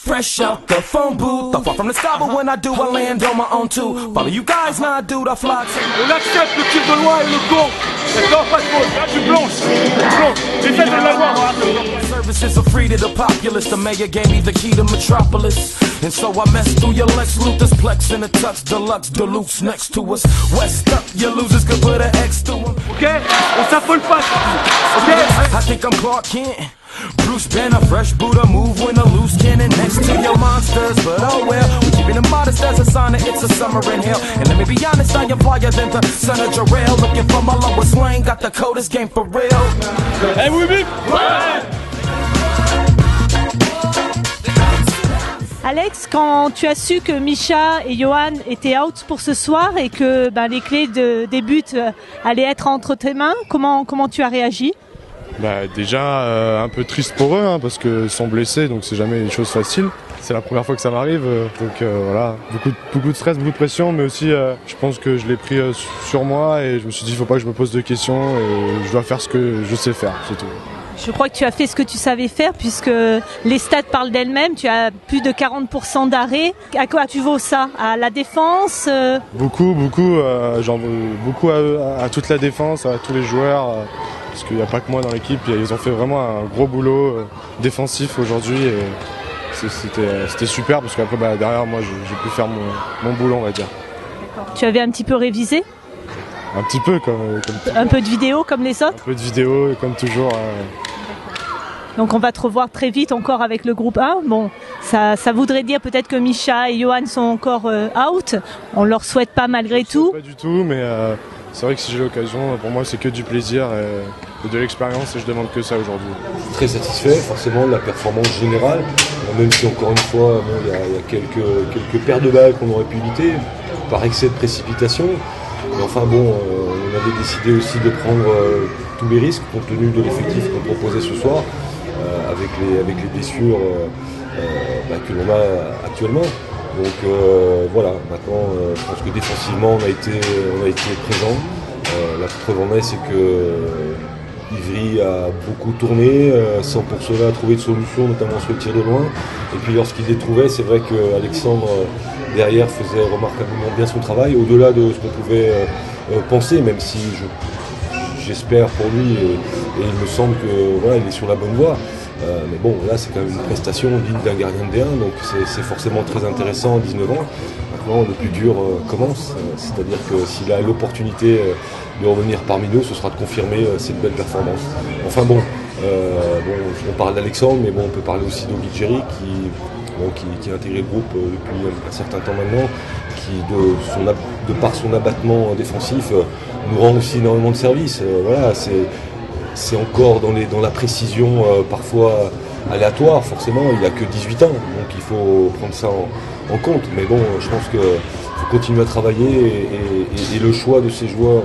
Fresh out the phone booth, I fall from the sky, but when I do, I land on my own too. Follow you guys, now I do the flocks. On accepte le tir de loin et le con. D'accord, pas de faute. Là, tu blanches. J'essaie de l'avoir. Services are free to the populace. The mayor gave me the key to Metropolis. And so I messed through your Lex Luthor's Plex in a tux deluxe, Duluth's next to us. West up, your losers could put an X to them. Ok, on s'affole pas. Ok. I think I'm Clark Kent. Bruce Banner, fresh Buddha, move when a loose cannon next to your monsters. But oh well, we're keeping them modest as a sign that it's a summer in hell. And let me be honest, I am flyer than the son of Jarrell. Looking for my lowest lane, got the coldest game for real. Hey, oui, oui. Ouais. Alex, quand tu as su que Misha et Johan étaient out pour ce soir et que les clés des buts allaient être entre tes mains, comment tu as réagi ? Déjà un peu triste pour eux parce qu'ils sont blessés, donc c'est jamais une chose facile. C'est la première fois que ça m'arrive, donc voilà, beaucoup de stress, beaucoup de pression, mais aussi je pense que je l'ai pris sur moi et je me suis dit il faut pas que je me pose de questions et je dois faire ce que je sais faire, c'est tout. Je crois que tu as fait ce que tu savais faire puisque les stats parlent d'elles-mêmes. Tu as plus de 40% d'arrêts. À quoi tu vaux ça ? À la défense Beaucoup. J'en veux beaucoup à toute la défense, à tous les joueurs. Parce qu'il n'y a pas que moi dans l'équipe. Ils ont fait vraiment un gros boulot défensif aujourd'hui. Et c'était super parce qu'après derrière moi j'ai pu faire mon boulot, on va dire. Tu avais un petit peu révisé ? Un petit peu comme un peu de vidéo comme les autres ? Un peu de vidéo comme toujours. Donc on va te revoir très vite encore avec le groupe 1. Bon, ça voudrait dire peut-être que Misha et Johan sont encore out. On leur souhaite pas malgré tout. Pas du tout, mais c'est vrai que si j'ai l'occasion, pour moi c'est que du plaisir et de l'expérience et je demande que ça aujourd'hui. Je suis très satisfait forcément de la performance générale, même si encore une fois il y a quelques paires de balles qu'on aurait pu éviter par excès de précipitation. Mais enfin bon, on avait décidé aussi de prendre tous les risques compte tenu de l'effectif qu'on proposait ce soir, avec les blessures que l'on a actuellement. Donc voilà, maintenant je pense que défensivement on a été présent. La preuve en est, c'est que Ivry a beaucoup tourné sans pour cela trouver de solution, notamment sur le tir de loin. Et puis lorsqu'il les trouvait, c'est vrai qu'Alexandre derrière faisait remarquablement bien son travail, au-delà de ce qu'on pouvait penser, même si j'espère pour lui et il me semble que voilà, il est sur la bonne voie. Mais bon, là c'est quand même une prestation digne d'un gardien de D1, donc c'est forcément très intéressant à 19 ans. Maintenant le plus dur commence, c'est-à-dire que s'il a l'opportunité de revenir parmi nous, ce sera de confirmer cette belle performance. Enfin bon, on parle d'Alexandre, mais bon, on peut parler aussi d'Ogidjeri qui a intégré le groupe depuis un certain temps maintenant, qui de par son abattement défensif nous rend aussi énormément de services. Voilà, c'est encore dans la précision parfois aléatoire, forcément, il n'a que 18 ans, donc il faut prendre ça en compte. Mais bon, je pense qu'il faut continuer à travailler et le choix de ces joueurs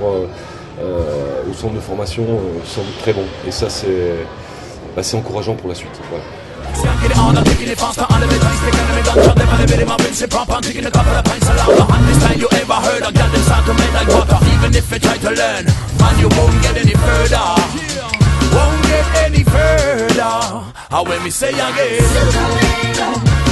au centre de formation semble très bon. Et ça, c'est encourageant pour la suite. Voilà. Get it on, I'm taking it faster, all of the dice, taking me down, shot them on the bit of my principle, I'm taking a couple of pints along the hand, this time you ever heard, I got them start to make like water, even if you try to learn, man, you won't get any further, won't get any further. When me say again,